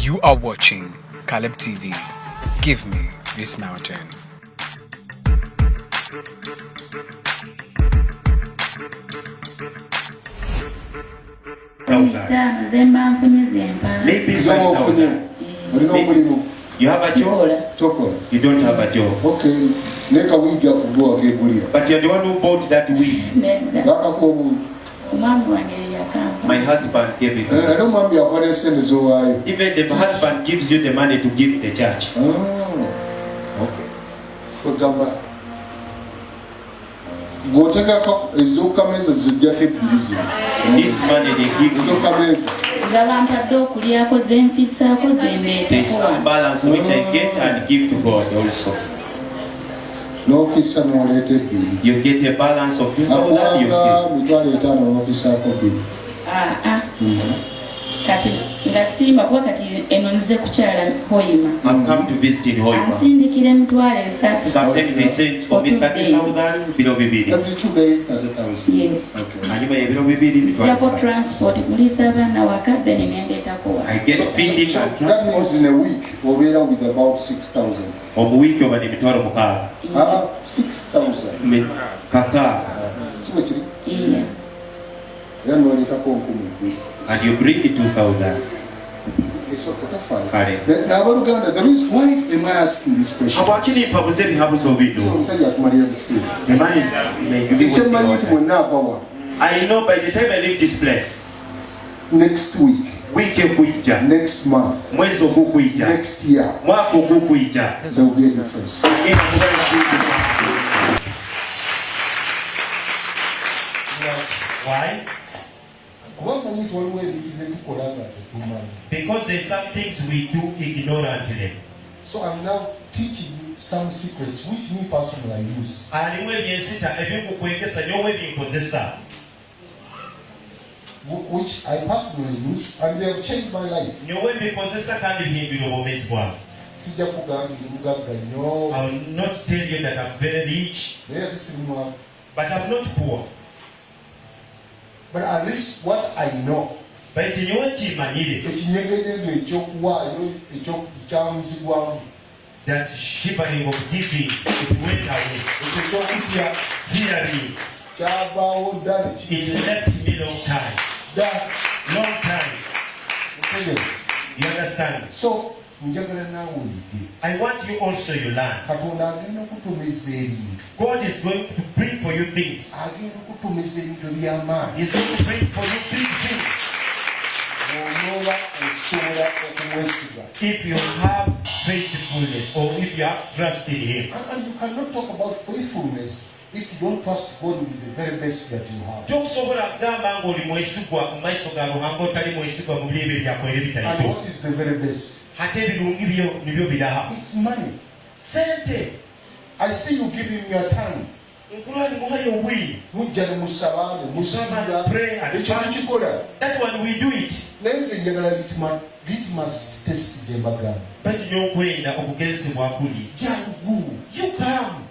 You are watching Caleb TV. Give me this mountain. Maybe you have a job? You don't have a job. Okay. But you're the one who bought that wig. My husband gave it to me. Even the husband gives you the money to give the church. Okay. This money they give you. There's some balance which I get and give to God also. No officer no related bill. You get a balance of 2,000 you I've come to visit in Hoima. Sometimes they say it's for me 30,000 below baby. Every 2 days 30,000. Yes. For transport, I get feeding so and that means in a week we'll be with about 6,000. A week over the mitwaro mukaga. 6,000. Kaka. Yeah. And you bring the 2,000. It's okay, that's fine. There is why am I asking this question? I know by the time I leave this place. Next week. Next month. Next year. There will be a difference. Why? Because there's some things we do ignorantly. So I'm now teaching you some secrets which me personally I use. Which I personally use and they have changed my life. I will not tell you that I'm very rich, but I'm not poor. But at least what I know. That shivering of giving, it went away. Fearing, it left me long time. Long time. You understand? So, I want you also to learn. God is going to bring for you things. He's going to bring for you big things. If you have faithfulness or if you have trust in Him. And you cannot talk about faithfulness if you don't trust God with the very best that you have. And what is the very best? It's money. I see you giving your time. Pray and fast. That's when we do it. But you come.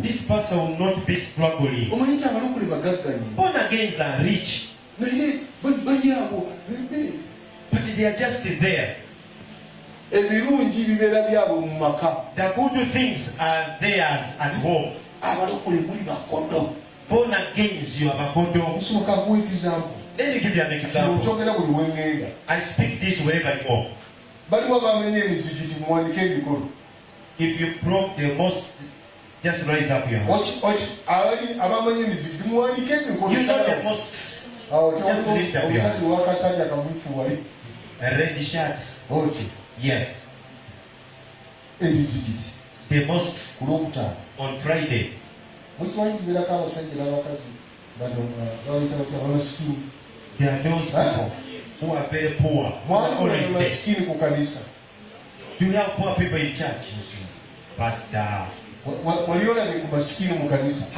This person will not be struggling. Born again are rich. But they are just there. The good things are theirs at home. Born again, you have a condo. Let me give you an example. I speak this wherever you go. If you broke the mosque, just raise up your hand. You know the mosques. Just lift up your hand. A red shirt. Yes. The mosques on Friday. There are those people who are very poor. Do you have poor people in church? Pastor. Have you ever seen a poor person?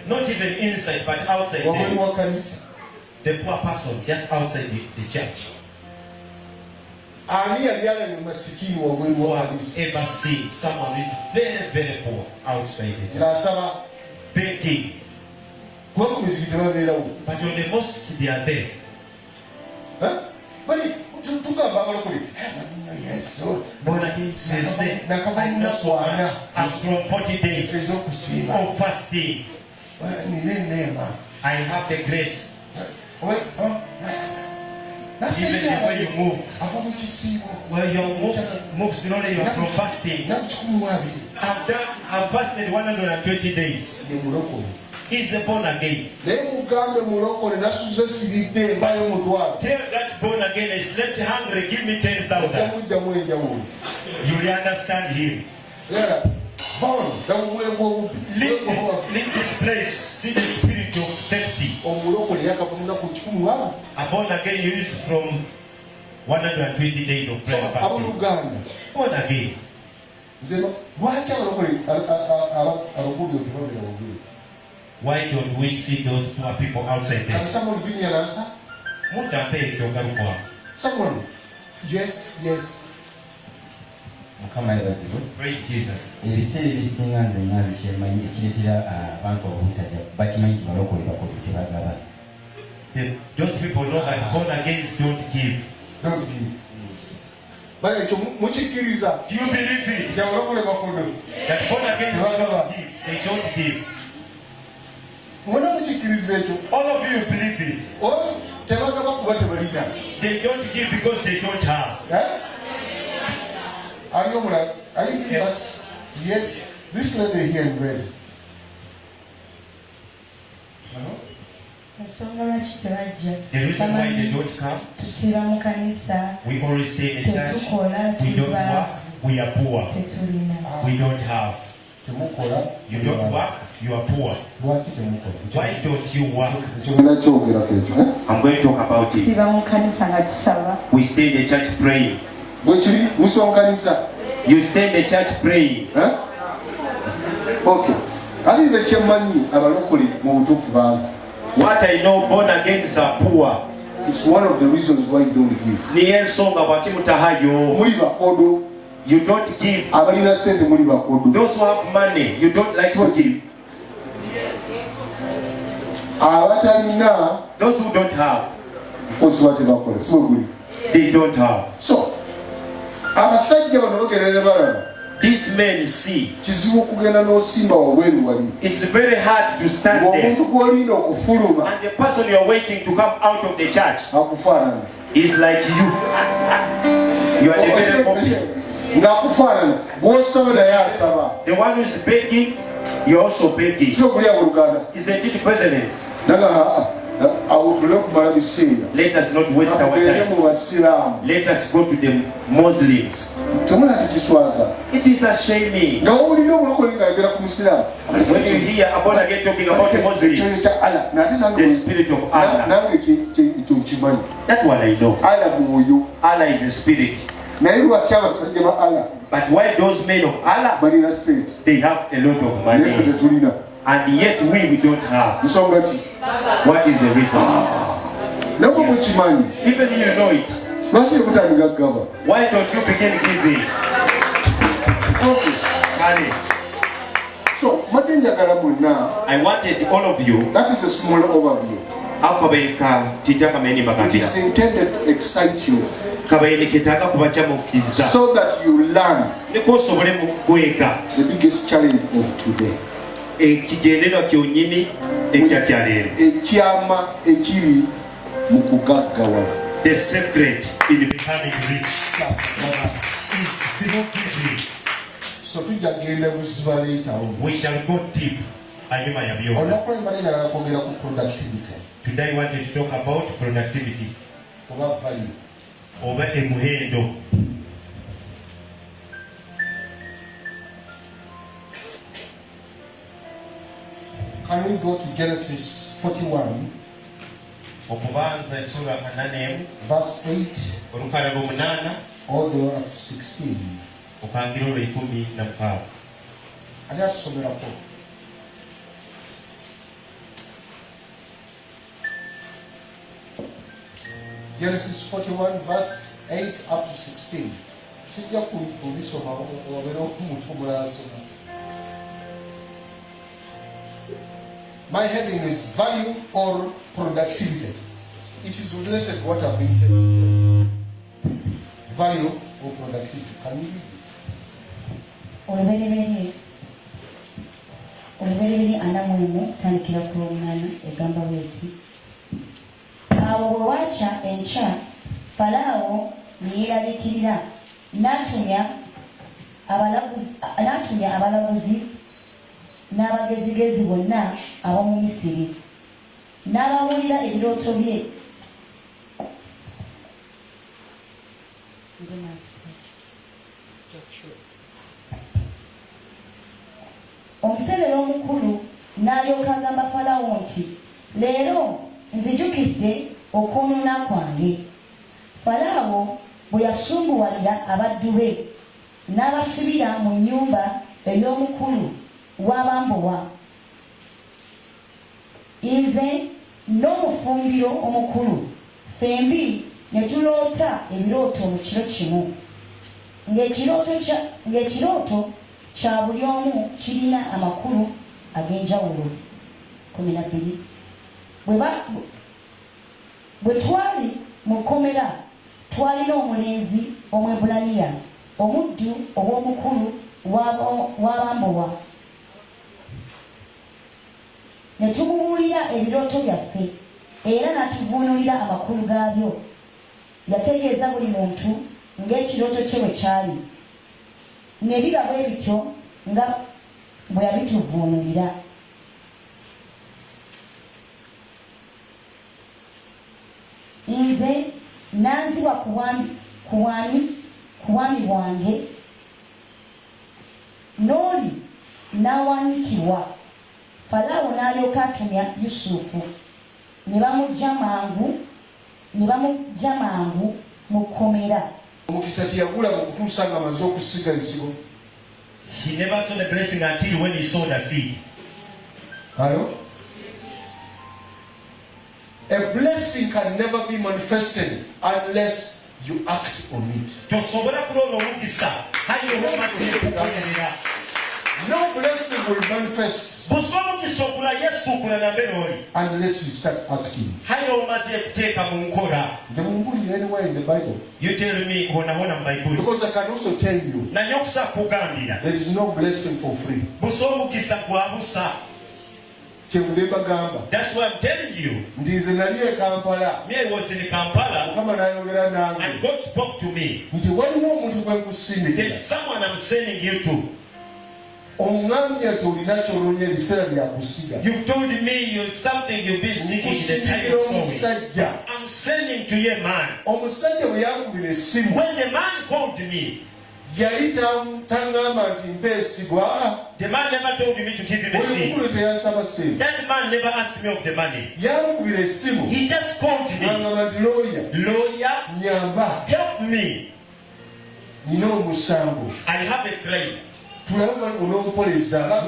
Not even inside, but outside the poor person just outside the church. Who has ever seen someone who is very, very poor outside the church? Begging. kuba ku mizikiti tebabeerawo. But on the mosque they are there. Bali tugamba abalokole amanyinnyo Yesu Born again says nakava munaku ana as from 40 days ez'okusiiba of fasting. nina enneema. I have the grace. Even the way you move, ava mu kisiibo where your moves slowly, you are from fasting. naku 12 I've fasted 120 days. ye mulokole. He's a born again. naye mugambe mulokole nasuze siridde embayo mutwalo. Tell that born again, I slept hungry, give me 10,000. Mujjamu enjawulo. You will understand him. Era vaono damumwego obubi. Leave this place. See the spirit of theft. Omulokole yakava munaku 14. A born again you use from 120 days of prayer fasting. Abooluganda Born again. nze lwaki abalokole abagubi otebabera obubiri. Why don't we see those poor people outside there? Can someone bring me an answer? Someone? Yes. Praise Jesus. Ebiseera ebisinga nze nganze kyemanyi ekireetera abantu obutajja bakimanyi nti balokole bakole tebagaba. Those people know that born again don't give. Don't give. Bale ekyo mukikkiriza. Do you believe it? Abalokole bakodo. That born again don't give. They don't give. Mwena mukikkiriza ekyo. All of you believe it. Tebagaba kuba tebalina. They don't give because they don't have. Are you giving us? Yes. This lady here in red. The reason why they don't come, we always stay in the church, we don't work, we are poor. We don't have. You don't work, you are poor. Why don't you work? I'm going to talk about it. We stay in the church praying. You stay in the church praying. Okay. What I know, born again are poor. It's one of the reasons why you don't give. You don't give. Those who have money, you don't like to give. Those who don't have, they don't have. So, these men see. It's very hard to stand there. And the person you are waiting to come out of the church is like you. You are the very popular. The one who is begging, you are also begging. Isn't it, brethren? Let us not waste our time. Let us go to the Muslims. It is a shame. When you hear about again talking about the Muslims, the spirit of Allah. That's what I know. Allah is a spirit. But why those men of Allah, they have a lot of money, and yet we don't have. What is the reason? Yes. Even you know it. Why don't you begin giving? So, I wanted all of you. That is a small overview. It is intended to excite you, so that you learn the biggest challenge of today. The secret in becoming rich is through giving. So we shall go deep. Today I want to talk about productivity. Over emuhendo. Can we go to Genesis 41, verse 8, all the way up to 16? Genesis 41, verse 8 up to 16. My heading is value or productivity. It is related to what I've been telling you. Value or productivity. Can you read it? Olubereberye anamulimu tandikira ku lw'omwana egamba bw'eti. Awo bwe wakya enkya, Falaawo ne yeeraliikirira n'atumya abalaguzi n'abagezigezi bonna ab'omu Misiri, n'ababuulira ebirooto bye. Omuserero omukulu n'alyoka agamba Falaawo nti, leero nzijukidde okwonoona kwange. Falaawo bwe yasunguwalira abaddu be n'abasibira mu nnyumba ey'omukulu w'abambowa. Nze n'omufumbiro omukulu fembi ne tuloota ebirooto mu kiro kimu, ng'ekirooto kya buli omu kirina amakulu ag'enjawulo. 12. Bwe twali mu kkomera, twalina omulenzi Omwebbulaniya, omuddu ow'omukulu w'abambowa. Ne tumubuulira ebirooto byaffe, era n'atuvuunulira amakulu gaabyo. Yategeeza buli muntu ng'ekirooto kye bwe kyali, ne biba bwe bityo nga bwe yabituvuunulira. Nze nanzibwa ku bwami bwange, n'oli n'awanikibwa. Falaawo n'alyoka atumya Yusufu, ne bamugya mangu mu kkomera. Omukisa teyagula mu kutuusa nga amaze okusiga ensigo. He never saw the blessing until when he saw the seed. Hello? A blessing can never be manifested unless you act on it. No blessing will manifest unless you start acting. Anywhere in the Bible. You tell me because I can also tell you there is no blessing for free. That's why I'm telling you. Me, I was in Kampala and God spoke to me. There's someone I'm sending you to. You've told me you're something you've been seeking in the time of sowing. I'm sending to you a man. When the man called me, the man never told me to give him a seed. That man never asked me of the money. He just called me. Lawyer, help me. I have a claim. We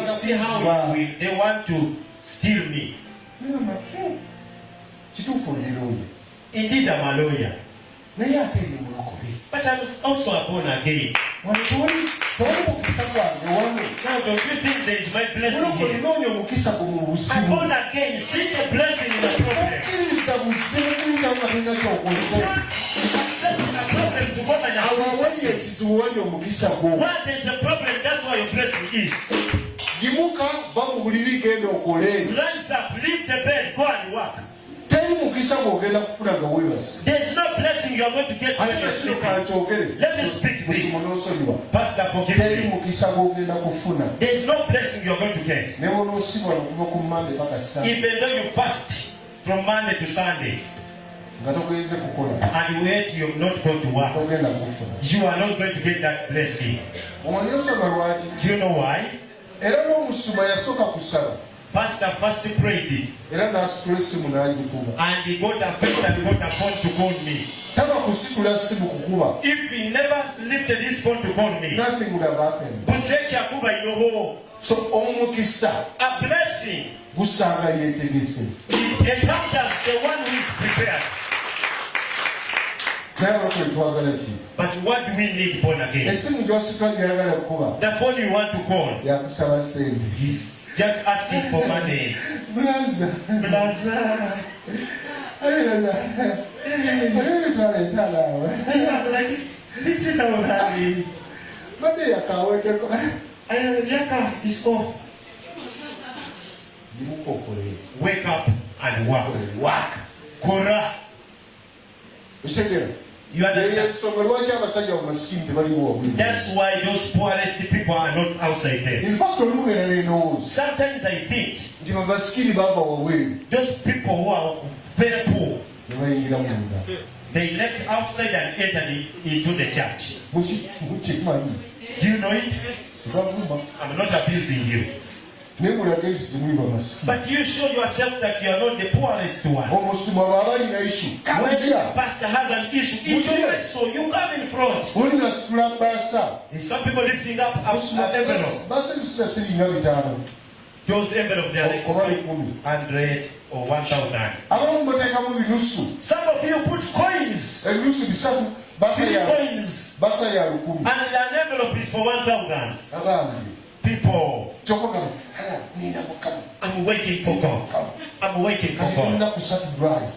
see how they want to steal me. Indeed, I'm a lawyer. But I'm also a born again. Now, don't you think there is my blessing here? I'm born again. See the blessing in the problem. Accepting a problem to God and when there's a problem, that's why your blessing is. Rise up, leave the bed, go and work. There's no blessing you are going to get when you're sleeping. Let me speak this. Pastor, forgive me. There's no blessing you are going to get. Even though you fast from Monday to Sunday, and yet you have not gone to work, you are not going to get that blessing. Do you know why? Pastor first prayed and he got affected and got a phone to call me. If he never lifted his phone to call me, nothing would have happened. So a blessing, it comes as the one who is prepared. But what do we need born again? The phone you want to call is just asking for money. Blaza. Blaza. Like 50,000. Made yakawekeko. Yaka is off. Wake up and work. Work. Kora. You understand? That's why those poorest people are not outside there. In fact, Sometimes I think those people who are very poor, they left outside and entered into the church. Do you know it? I'm not abusing you. But you show yourself that you are not the poorest one. When the pastor has an issue, so you come in front. Some people lifting up envelope. Those envelopes, they are like 100 or 1,000. Some of you put coins. 3 coins. And an envelope is for 1,000. People, I'm waiting for God. I'm waiting for God.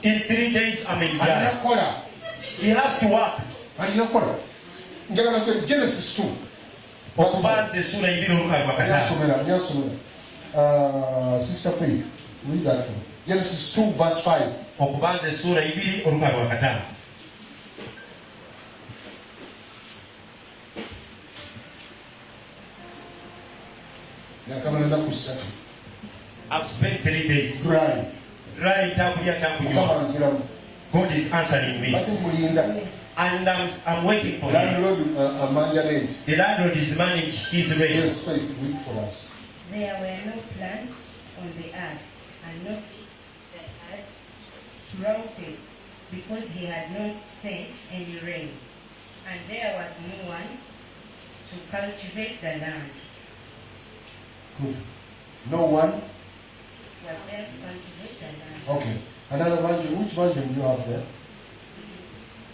In 3 days, I'm in dry. He has to work. Genesis 2. Sister Faith, read that for me. Genesis 2 verse 5. I've spent 3 days. Dry. God is answering me. And I'm waiting for him. The landlord is manning his rent. Yes, read for us. There were no plants on the earth, and no seeds that had sprouted, because he had not sent any rain. And there was no one to cultivate the land. Good. No one? Was there to cultivate the land. Okay. Another version. Which version do you have there?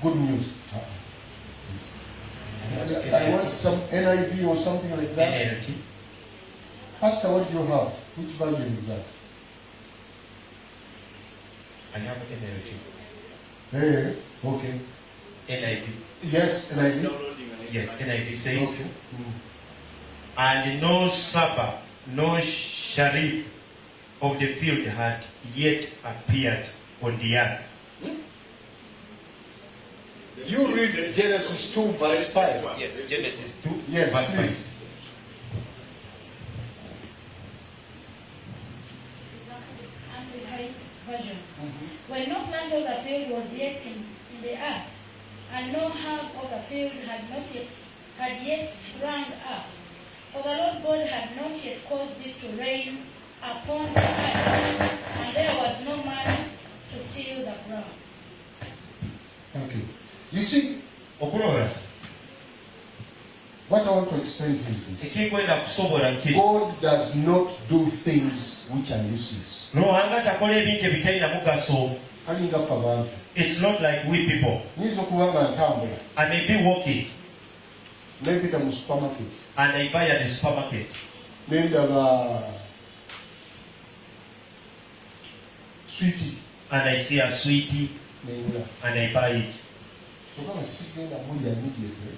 Good news. I want some NIV or something like that. NLT. Pastor, what do you have? Which version is that? I have NLT. Hey, okay. NIV. Yes, NIV. Yes, NIV says, Okay. and no Saba, no Sharif of the field had yet appeared on the earth. You read Genesis 2 verse 5. Yes, Genesis 2, Yes, verse 5. please. Version. When no plant of the field was yet in the earth, and no herb of the field had yet sprung up, for the Lord God had not yet caused it to rain upon the earth, and there was no man to till the ground. Okay. You see, Okurora. what I want to explain to you is this. Ekikwenda kusobola nkiri. God does not do things which are useless. Ruhanga takola ebintu ebitalina mugaso. Kalinga ffe abantu. It's not like we people. Nyinza okuba nga ntambula. I may be walking Nempita mu supermarket. and I buy at the supermarket. Nendaba sweetie. And I see a sweetie Nengula. and I buy it. Kubanga sigenda mulya immediately.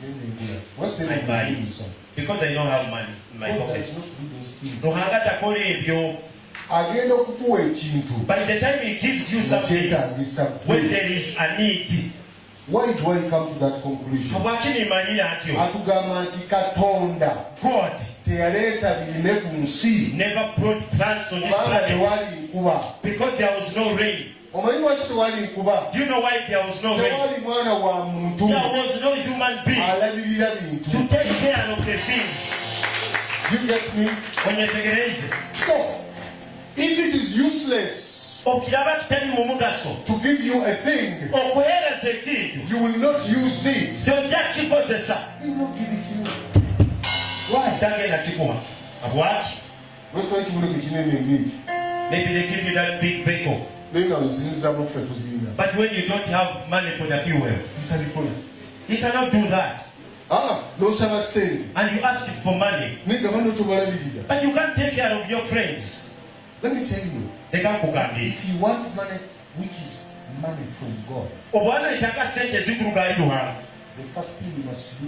Nengula. What's the I buy name it. of Because I don't have money in my God pocket. does not do those things. Ruhanga takola ebyo. Agenda okukuwa ekintu. By the time he gives you something, Kyetagisa. when there is a need, Why do I come to that conclusion? habwakinimalira ntyo. Atugamba nti Katonda God teyaleeta birime ku nsi never brought plants on this kubanga planet tewali nkuba. because there was no rain. Omanyi lwaki tewali nkuba? Do you know why there was no rain? Tewali mwana wa muntu There was no human being alabirira bintu. to take care of the things. You get me? Onyetegereze. So, if it is useless Okiraba kitali mu mugaso. to give you a thing, Okuweereza ekintu. you will not use it. Tojja kikozesa. He will not give it to you. Why? Tagenda kikuwa. Habwaki? Lwaki ekimotoka ekinene ng'eki? Maybe they give you that big vehicle. Naye nga ozinzizaamu ffe tuzirinda. But when you don't have money for the fuel, Talikola. he cannot do that. N'osaba sente. And you ask for money. Nigga bano tobalabirira. But you can't take care of your friends. Let me tell you. If you want money, which is money from God, the first thing you must do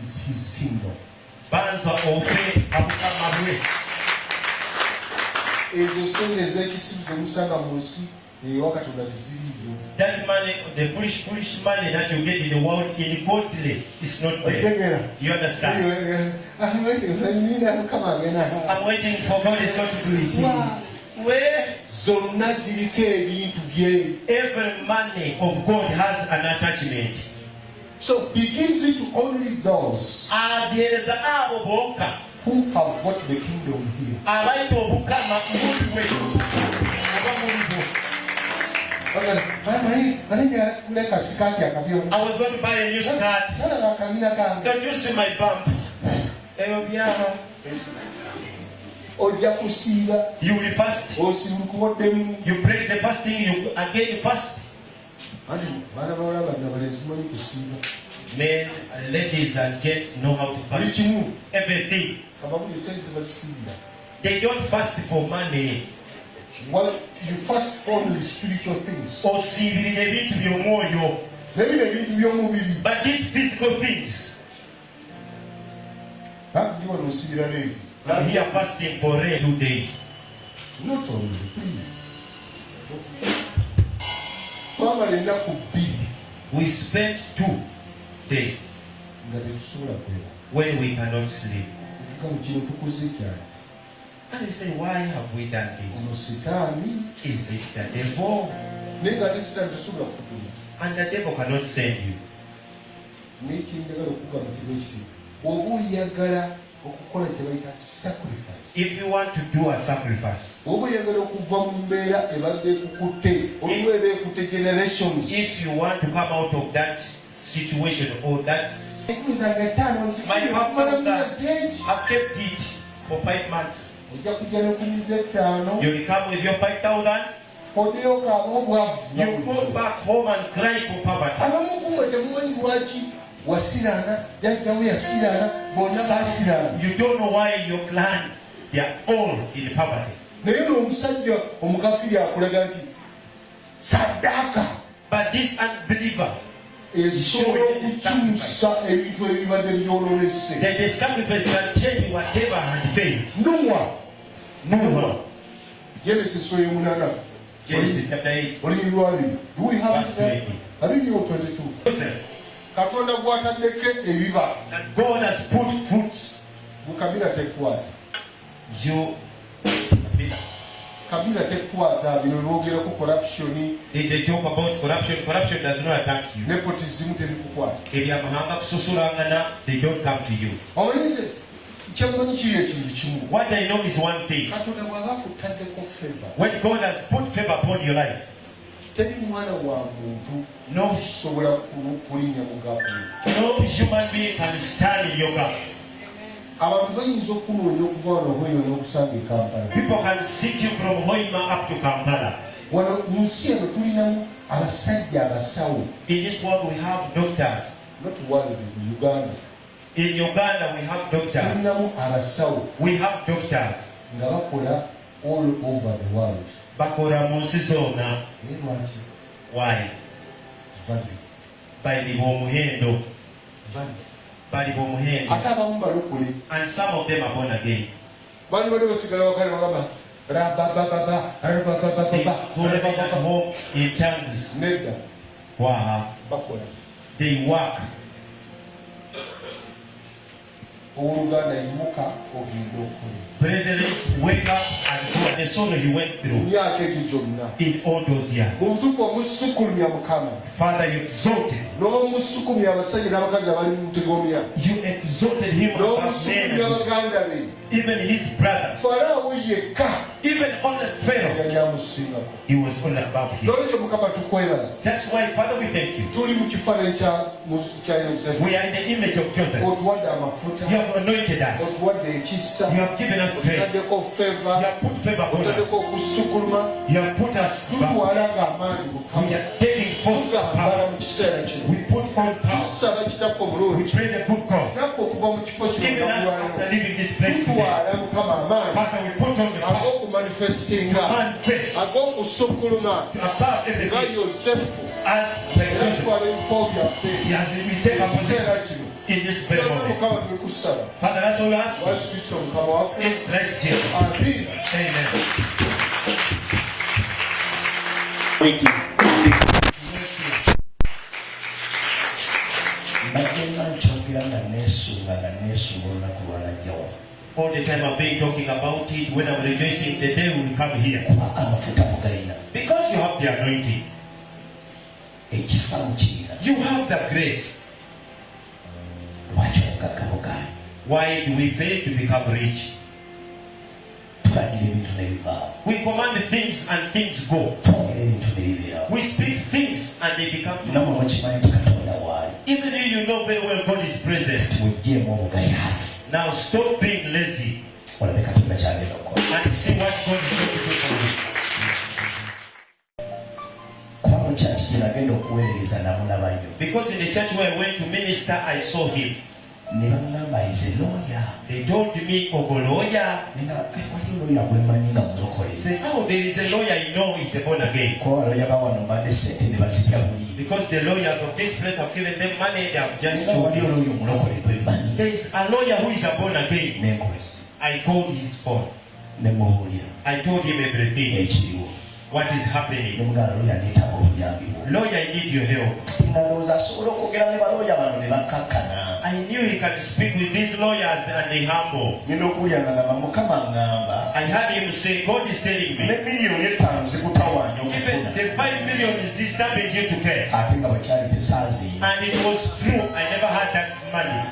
is His kingdom. That money, the foolish money that you get in the world, in godly, is not there. You understand? I'm waiting for God is going to do it. Where every money of God has an attachment. So He gives it to only those who have got the kingdom here. I was going to buy a new skirt. Don't you see my bump? You will fast. You break the fasting, you again fast. Men, ladies and gents know how to fast. Everything. They don't fast for money. Well, you fast for the spiritual things. But these physical things, I'm here fasting for 2 days. Not only, please. We spent 2 days when we cannot sleep. And you say, why have we done this? Is this the devil? And the devil cannot send you. If you want to do a sacrifice, if you want to come out of that situation or that, my father, I've kept it for 5 months. You will come with your 5,000. You go back home and cry for poverty. You don't know why your clan, they are all in poverty. But this unbeliever is showing the sacrifice. That the sacrifice can change whatever had failed. Noah. Genesis chapter 8. Do we have it? Are you 22? That God has put fruits. Kabila take what? You Kabila take what? Corruption. They talk about corruption. Corruption does not attack you. Nepotism they don't come to you. What I know is one thing. When God has put favor upon your life, no human being can stand in your gap. People can seek you from Hoima up to Kampala. In this world we have doctors. Not world, in Uganda. In Uganda we have doctors. We have doctors. All over the world. Bakora musizona. Why? By the Bomuhendo. By the Bomuhendo. And some of them are born again. They remain at home in tongues. Wow. They work. Brethren, wake up and go. The sorrow you went through in all those years. Father, you exalted. You exalted him above men, even his brothers. Even on the Pharaoh, he was only above him. That's why, Father, we thank you. We are in the image of Joseph. You have anointed us. You have given us grace. You have put favor on us. You have put us back. We are taking forth power. We put on power. We pray the good God. Even us after leaving this place today. Father, we put on the power. Manifesting to manifest to above everything as he has been taken a position in this very moment. Father, that's all we ask in Christ Jesus. Amen. All the time I've been talking about it. When I'm rejoicing, the day will come here. Because you have the anointing. You have the grace. Why do we fail to become rich? We command things and things go. We speak things and they become true. Even if you know very well God is present. Now stop being lazy and see what God is going to do for you. Because in the church where I went to minister, I saw him. They told me, Ogoloya. Say, oh, there is a lawyer I know is born again. Because the lawyers of this place have given them money, they have just told him. There is a lawyer who is born again. I called his phone. I told him everything. What is happening? Lawyer, I need your help. I knew he can speak with these lawyers and they humble. I heard him say, God is telling me, even the 5 million is disturbing you to care. And it was true. I never had that money.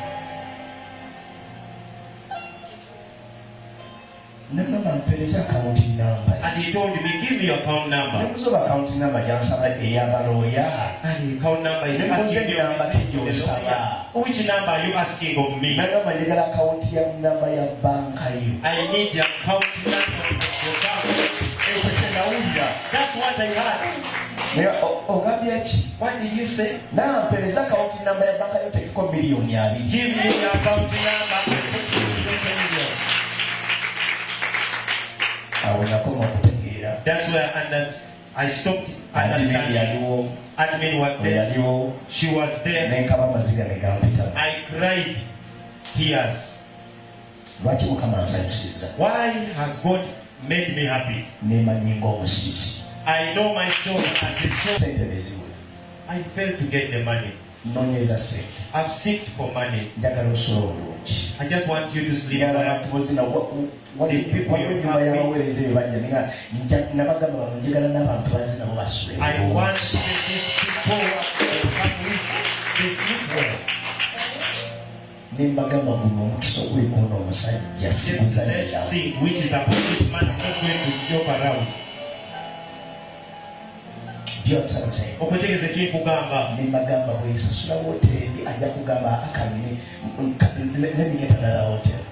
And he told me, give me your account number. And the account number is asking me, which number are you asking of me? I need the account number of your bank. That's what I had. What did you say? Give me your account number. That's where I stopped understanding. Admin was there. She was there. I cried tears. Why has God made me happy? I know myself as a soul. I failed to get the money. I've seeked for money. I just want you to sleep. The people you have I want these people to come with. They sleep well. Let's see which is about this man not going to joke around. Okutegeeza ki kugamba nimagamba bwesasula hoteli ajja kugamba akamini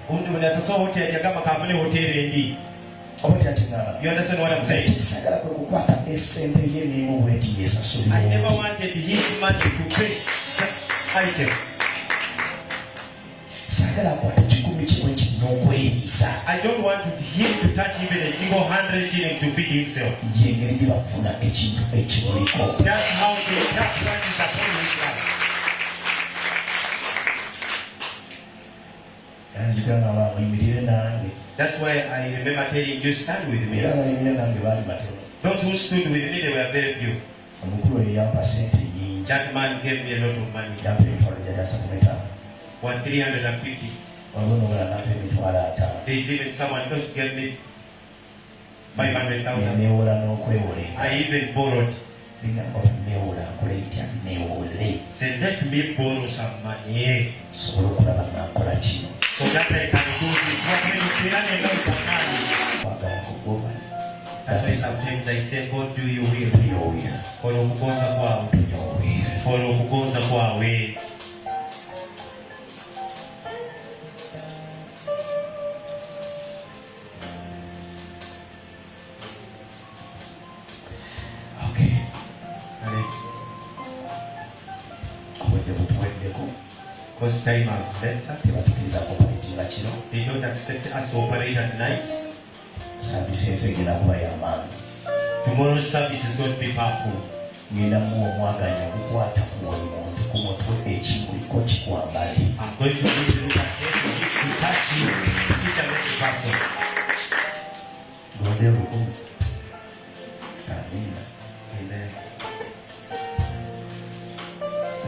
undi unasasula hoteli yagamba kafune hoteli endi obuti atinaba. You understand what I'm saying? Sagala kwe kukwata esente ye nemu weti yesasula. I never wanted his money to pay item. Sagala kwa chikumi chikwe chinokwelisa. I don't want him to touch even a single 100 shilling to feed himself. Yengeri bafuna ekintu ekimuliko. That's how they touch what is upon his life. That's why I remember telling you, stand with me. Those who stood with me, they were very few. That man gave me a lot of money. 350. There is even someone else who gave me 500,000. I even borrowed. Said, let me borrow some money so that I can do this. What will you do? sometimes I say, God, do your will. Do your will. Kola okugonza kwawe. Do your will. Kola okugonza kwawe. Okay. Kale, Obudde butuweddeko. because time has left us. Tebatukkiriza kupalitinga kiro. They don't accept us to operate at night. Saabisi ensi egenda kuba y'amaanyi. Tomorrow's service is going to be powerful. Ngenda mu omwaganya okukwata ku buli muntu ku mutwe ekimuliko kikwambale. I'm going to give you a to touch you, each and every person. Lwande olukumu. Amiina. Amen.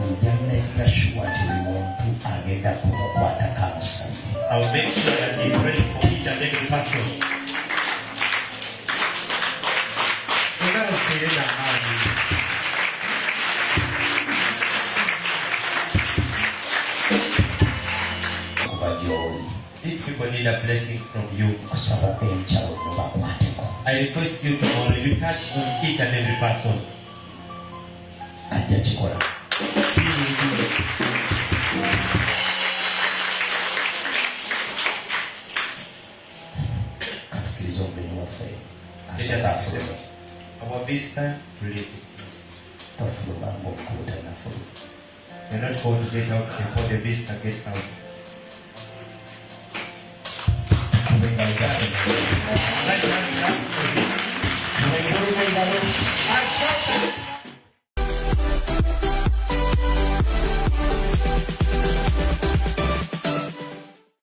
Nja making sure nti buli muntu agenda kumukwatako amusabye. I will make sure that he prays for each and every person. Engalo ziteere n'amaanyi. Kuba gy'oli. These people need a blessing from you. Kusaba enkya bonna bakwateko. I request you tomorrow, you touch on each and every person. Ajja kikola. He will do it. Katukkiriza omulimu waffe. Let us Asaba accept afuluma. our visitor to leave this place. Tofuluma ng'okukuuta nafulu. You're not going to get out before the visitor gets out. Kuba engalo zaffe